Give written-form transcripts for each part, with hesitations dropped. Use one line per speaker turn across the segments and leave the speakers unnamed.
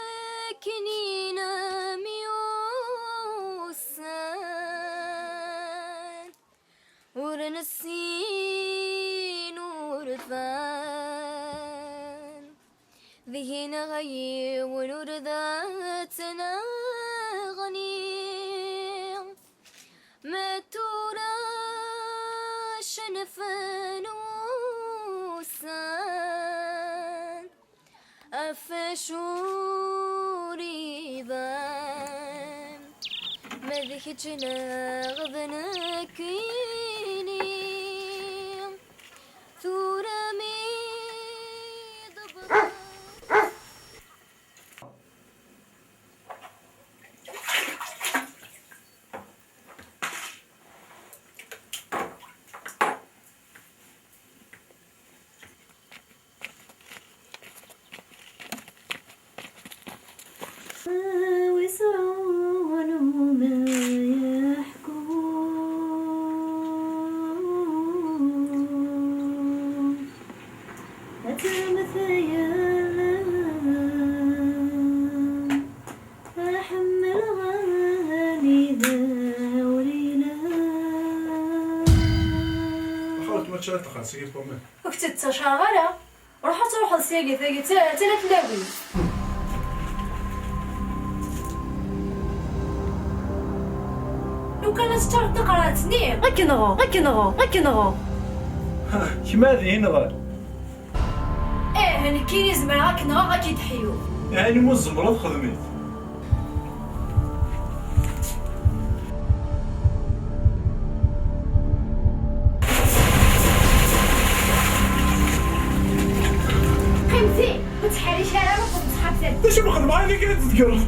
فسماكنين ميوسان ورنسين ورثان ذهن غي ونور ذاتنا غني ما ترى شنفان وسان أفشوري ذان ما ذكتنا غذنكيني ثورمي ضبط
ويسرون ما يحكون أتى مثيان أحمل غاني ذاورينا
حاولت ما تشارك خلاص سيكي تقوم
وكنت تشاغلة روحو تروح للسياقي ثاقي تلا تلاوي لو كانت تعرف تقراتني غكنغو
كيما هذه هنا
ايه انا كي نزمر غكنغو غاكي تحيو
يعني مو الزمرة خدمت
خمسي وتحالي شارع وقت صحاب ثابت
واش ما خدم عيني كي تذكر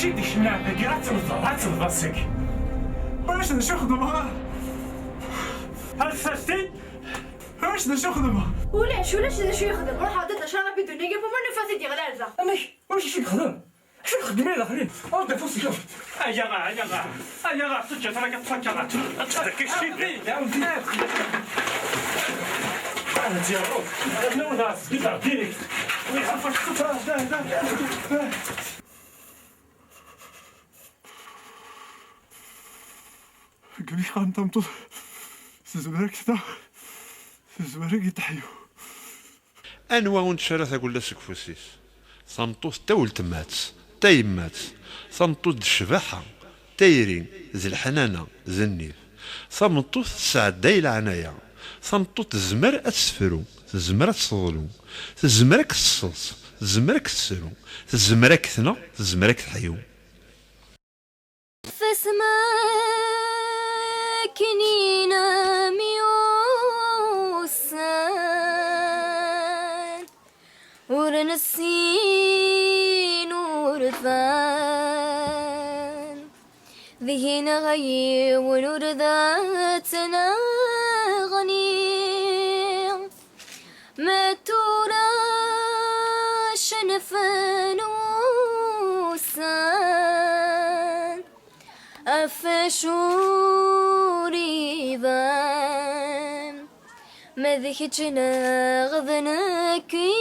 شي ديك الشماعة كي غتنض راسك واش نشو خدمها هل ساستي واش نشو خدمها
ولاش شو يخدم روح عدد شراب بدوني قبل ما نفاتي دي غلازة
امي واش شي تخدم شو تخدمين الاخرين او ده فوسك ايا سجل ترى كتفكر داك الشيء يا ولدي انا ديالو انا ولا سبيطار ديريكت ويعرف واش كنت
قولي غنطمطو سزمرك تا سزمرك يتحيو
انواع ونتشرى تقول لها سكفوسيس صنطوس تا ولتمات تا يمات صنطوس د الشباحه تايرين زي الحنانه زي النيف صنطوس سعداي العنايه صنطوس تزمر اتسفرو تزمر تصولو تزمرك تصوص تزمرك تسرو تزمرك ثنا تزمرك تحيو
فسماكنين ميوسان ورنسين ورثان ذهن غي ونور ذاتنا غني ما ترى شنفان وسان أفشوري ذان ما ذكتنا غذنكي